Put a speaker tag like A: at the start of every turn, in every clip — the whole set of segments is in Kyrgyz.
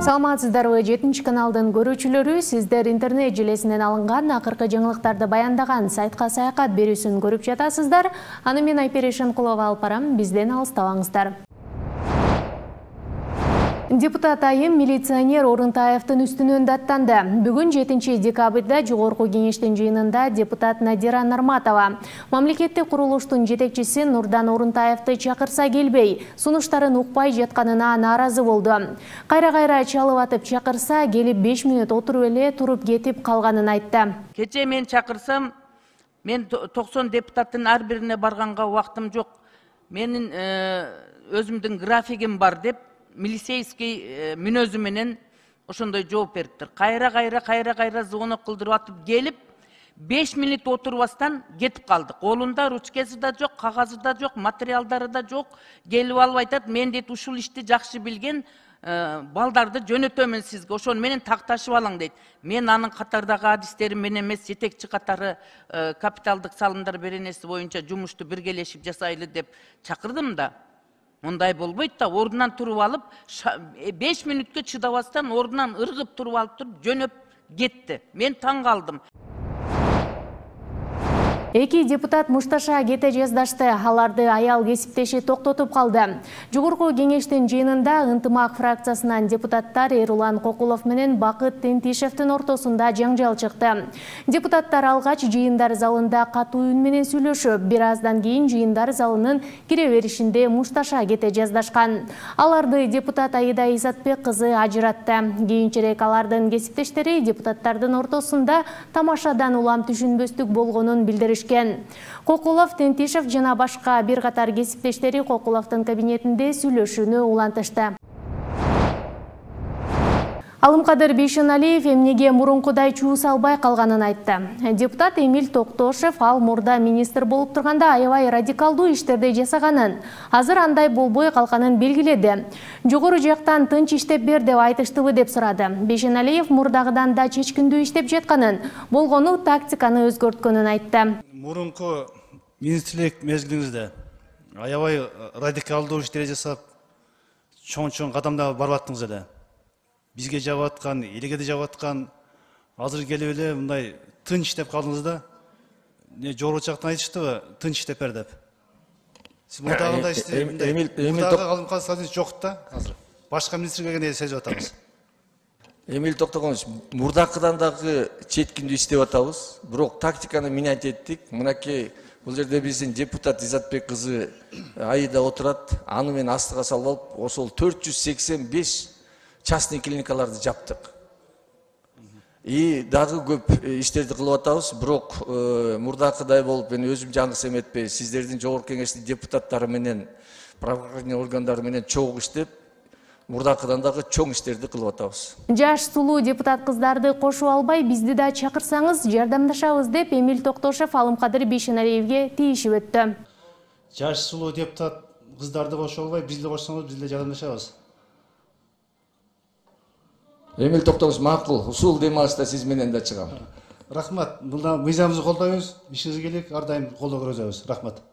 A: Саламатсыздарбы, 7 каналдын көрүүчүлөрү, сиздер интернет желесинен алынган акыркы жаңылыктарды баяндаган сайтка саякат берүүсүн көрүп жатасыздар. Аны мен Айпери Шенкулова алып барам, бизден алыстабаңыздар. Депутат айым милиционер Орунтаевдин үстүнөн даттанды. Бүгүн 7 декабрда Жогорку кеңештин жыйынында депутат Надира Нарматова мамлекеттик курулуштун жетекчиси Нурдан Орунтаевди чакырса келбей, сунуштарын укпай жатканына нааразы болду. Кайра-кайра чалып атып чакырса, келип 5 мүнөт отуруп эле туруп кетип калганын айтты.
B: Кече мен чакырсам, мен 90 депутаттын ар бирине барганга убактым жок. Менин өзүмдүн графигим бар деп милицейский мүнөзү менен ошондой жооп бериптир. Кайра-кайра звонок кылдырып атып келип, 5 мүнөт отурбастан кетип калдык. Колунда ручкасы да жок, кагазы да жок, материалдары да жок. Келип алып айтат, мен дейт ушул ишти жакшы билген балдарды жөнөтөмүн сизге, ошону менен такташып алаң дейт. Мен анын катардагы адистерим менен эмес, жетекчи катары капиталдык салымдар беренеси боюнча жумушту биргелешип жасайлы деп чакырдым да. Ондай болбойт да, ордунан туруп алып, 5 мүнөткө чыдабастан ордунан ыргып туруп алып туруп жөнөп кетти. Мен таң калдым.
A: Эки депутат мушташа кете жаздашты, аларды аял кесиптеши токтотуп калды. Жогорку кеңештин жыйынында Ынтымак фракциясынан депутаттар Эрулан Кокулов менен Бакыт Тентишевдин ортосунда жаңжал чыкты. Депутаттар алгач жыйындар залында катуу үн менен сүйлөшүп, бир аздан кийин жыйындар залынын кире беришинде мушташа кете жаздашкан. Аларды депутат Аида Изатбек кызы ажыратты. Кийинчерээк алардын кесиптештери депутаттардын ортосунда тамашадан улам түшүнбөстүк болгонун билдиришти. Кокулов, Тентишев жана башка бир катар кесиптештери Кокуловдун кабинетинде сүйлөшүүнү улантышты. Алымкадыр Бейшеналиев эмнеге мурункудай чуу салбай калганын айтты. Депутат Эмиль Токтошев ал мурда министр болуп турганда аябай радикалдуу иштерди жасаганын, азыр андай болбой калганын белгиледи. Жогору жактан тынч иштеп бер деп айтыштыбы деп сурады. Бейшеналиев мурдагыдан да чечкиндүү иштеп жатканын, болгону тактиканы өзгөрткөнүн айтты.
C: Мурунку министрлик мезгилиңизде аябай радикалдуу иштерди жасап, чоң кадамда барып аттыңыз эле. Бизге жабып аткан, элге де жабып аткан, азыр келип эле мындай тынч иштеп калдыңыз да. Жогору жактан айтыштыбы, тынч иштеп бер деп. Сиз мурдагындай ишти жок да азыр. Башка министр келгенде сезип атабыз.
D: Эмиль Токтогонович, мурдакыдан дагы четкиндүү иштеп атабыз. Бирок тактиканы менять эттик. Мынакей бул жерде биздин депутат Изатбек кызы Аида отурат. Аны мен астыга салып алып, ошол 485 частный клиникаларды жаптык. И дагы көп иштерди кылып атабыз. Бирок мурдакыдай болуп, мен өзүм жаңгыс эметпей, сиздердин жогорку кеңештин депутаттары менен, правоохранительный органдары менен чогуу иштеп, мурдакыдан дагы чоң иштерди кылып атабыз.
A: Жаш сулуу депутат кыздарды кошуп албай, бизди да чакырсаңыз жардамдашабыз деп Эмиль Токтошев Алымкадыр Бейшеналиевге тийишип өттү.
C: Жаш сулуу депутат кыздарды кошуп албай, бизди кошсоңуз бизди жардамдашабыз.
D: Эмиль Токтогонович, макул, усул дем алышта сиз менен да чыгам.
C: Рахмат. Мына мыйзамыбызды колдойбуз, ишибизге келек, ар дайым колдоо көрсөтөбүз. Рахмат.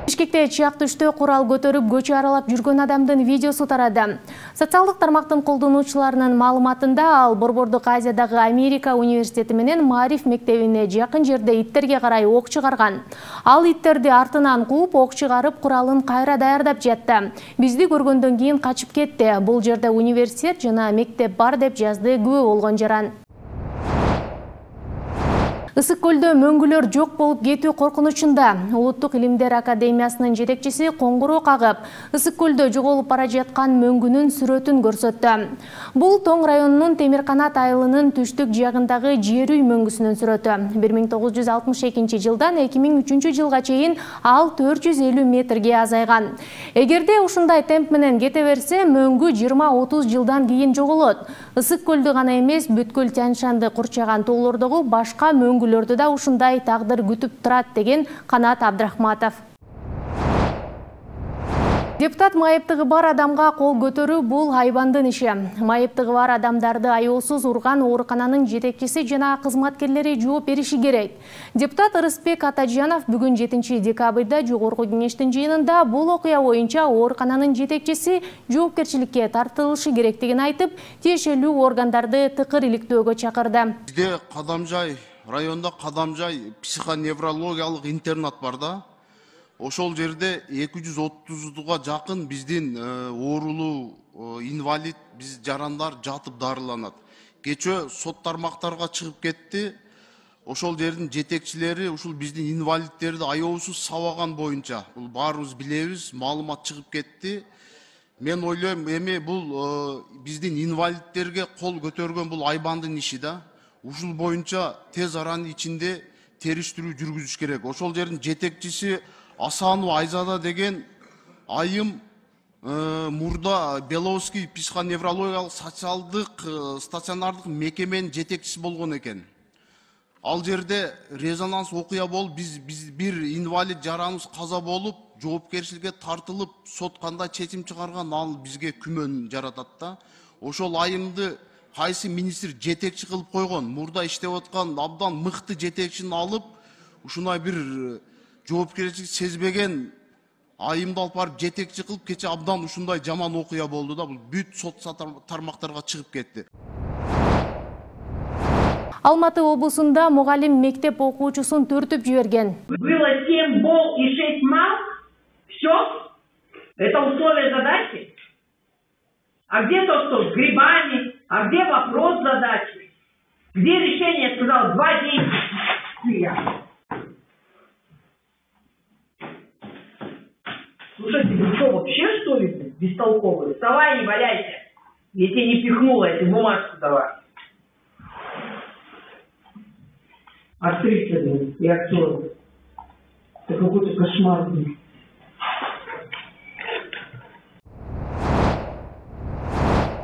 A: Бишкекте чак түштө курал көтөрүп көчө аралап жүргөн адамдын видеосу тарады. Социалдык тармактын колдонуучуларынын маалыматында ал Борбордук Азиядагы Америка университети менен Маариф мектебине жакын жерде иттерге карай ок чыгарган. Ал иттерди артынан кууп, ок чыгарып, куралын кайра даярдап жатты. Бизди көргөндөн кийин качып кетти. Бул жерде университет жана мектеп бар деп жазды күбө болгон жаран. Ысык көлдө мөңгүлөр жок болуп кетүү коркунучунда. Улуттук илимдер академиясынын жетекчиси коңгуроо кагып, ысык көлдө жоголуп бара жаткан мөңгүнүн сүрөтүн көрсөттү. Бул Тоң районунун Темирканат айылынын түштүк жагындагы жер үй мөңгүсүнүн сүрөтү. 1962 жылдан 2003 жылга чейин ал 450 метрге азайган. Эгерде ушундай темп менен кете берсе, мөңгү 20-30 жылдан кийин жоголот. Ысык көлдү гана эмес, бүткүл Тянь-Шанды курчаган тоолордогу башка мөңгүлөрдү да ушундай тагдыр күтүп турат деген Канат Абдрахматов. Депутат майыптығы бар адамға қол көтерүү бул айбандын иши. Майыптығы бар адамдарды аяусыз урган оорукананын жетекчиси жана кызматкерлери жооп бериши керек. Депутат Ырысбек Атажанов бүгүн 7 декабрда Жогорку кеңештин жыйынында бул окуя боюнча оорукананын жетекчиси жоопкерчиликке тартылышы керектигин айтып, тиешелүү органдарды тыкыр иликтөөгө чакырды.
E: Бизде Кадамжай районда Кадамжай психоневрологиялык интернат бар да. Ошол жерде 230га жакын биздин оорулуу инвалид, биз жарандар жатып дарыланат. Кечөө сот тармактарга чыгып кетти. Ошол жердин жетекчилери ушул биздин инвалидтерди аяусuz сабаган боюнча, бул баарыбыз билебиз, маалымат чыгып кетти. Мен ойлойм, эми бул биздин инвалидтерге кол көтөргөн бул айбандын иши да. Ушул боюнча тез аранын ичинде териштирүү жүргүзүш керек. Ошол жердин жетекчиси Асанова Айзада деген айым мурда Беловский психоневрологиялык социалдык стационардык мекеменин жетекчиси болгон экен. Ал жерде резонанс окуя болуп, биз бир инвалид жараныбыз каза болуп, жоопкерчиликке тартылып, сот кандай чечим чыгарган, ал бизге күмөн жаратат да. Ошол айымды кайсы министр жетекчи кылып койгон, мурда иштеп аткан абдан мыкты жетекчини алып, ушундай бир жоопкерчилик сезбеген айымды алып барып жетекчи кылып, кече абдан ушундай жаман окуя болду да, бул бүт сот тармактарга чыгып кетти.
A: Алматы облусунда мугалим мектеп окуучусун төртүп жиберген.
F: Было 7 бол и 6 мал. Все? Это условия задачи? А где тот, кто с грибами? А где вопрос задачи? Где решение, сказал, 2 действия? Слушайте, вы что, вообще что ли бестолковые? Вставай, не валяйся. Я тебе не пихнула, эти бумажку давай. Актриса и актер. Это какой-то кошмар.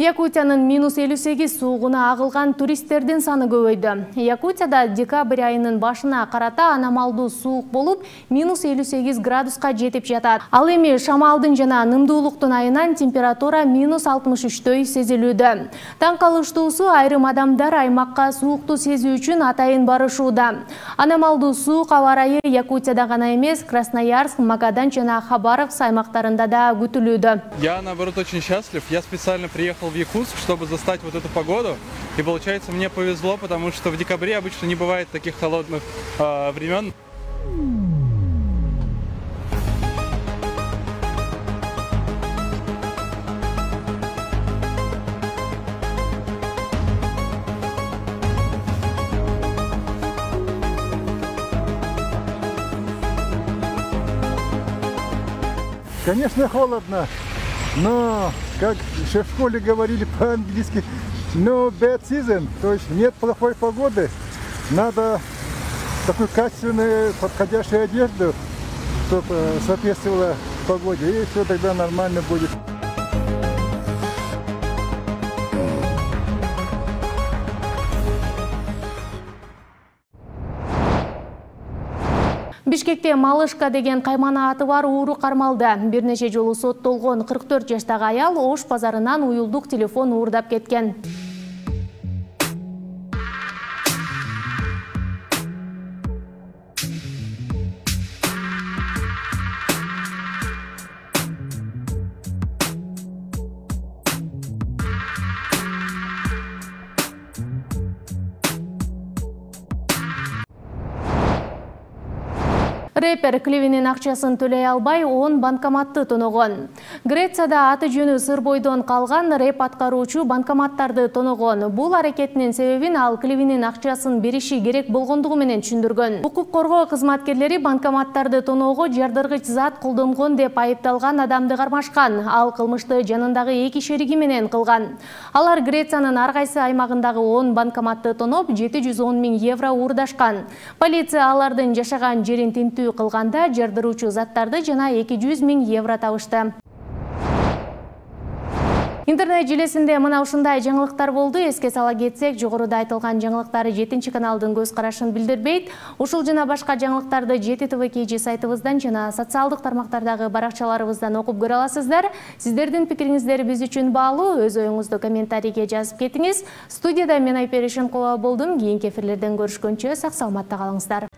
A: Якутиянын -58 суугуна агылган туристтердин саны көбөйдү. Якутияда декабрь айынын башына карата аномалдуу суук болуп, -58 градуска жетип жатат. Ал эми шамалдын жана нымдуулуктун айынан температура -63 сезилүүдө. Таң калыштуусу айрым адамдар аймакка суукту сезүү үчүн атайын барышууда. Аномалдуу суук аба ырайы Якутияда гана эмес, Красноярск, Магадан жана Хабаровск аймактарында да күтүлүүдө.
G: Я, наоборот, очень счастлив. Я специально приехал в Якутск, чтобы застать вот эту погоду. И получается, мне повезло, потому что в декабре обычно не бывает таких холодных времен.
H: Конечно, холодно, но, как еще в школе говорили по-английски, no bad season, то есть нет плохой погоды. Надо такую качественную, подходящую одежду, чтобы соответствовала погоде, и все тогда нормально будет.
A: Бишкекте Малышка деген каймана аты бар ууру кармалды. Бир нече жолу соттолгон 44 жаштагы аял Ош базарынан уюлдук телефон уурдап кеткен. Рэпер Кливинин акчасын төлөй албай 10 банкоматты тоногон. Грецияда аты жөнү сыр бойдон калган рэп аткаруучу банкоматтарды тоногон. Бул аракетинин себебин ал Кливинин акчасын бериши керек болгондугу менен түшүндүргөн. Укук коргоо кызматкерлери банкоматтарды тоноого жардыргыч зат колдонгон деп айыпталган адамды кармашкан. Ал кылмышты жанындагы 2 шериги менен кылган. Алар Грециянын ар кайсы аймагындагы 10 банкоматты тоноп 710 000 евро уурдашкан. Полиция алардын жашаган жерин тинтүү кылганда жардыруучу заттарды жана 200 000 евро табышты. Интернет желесинде мына ушундай жаңылыктар болду. Эске сала кетсек, жогоруда айтылган жаңылыктар 7 каналдын көз карашын билдирбейт. Ушул жана башка жаңылыктарды 7 ТВ сайтыбыздан жана социалдык тармактардагы баракчаларыбыздан окуп көрө аласыздар. Сиздердин пикириңиздер биз үчүн баалуу. Өз оюңузду комментарийге жазып кетиңиз. Студияда мен Айпери Шенкулова болдум. Кийинки эфирлерден көрүшкөнчө сак саламатта калыңыздар.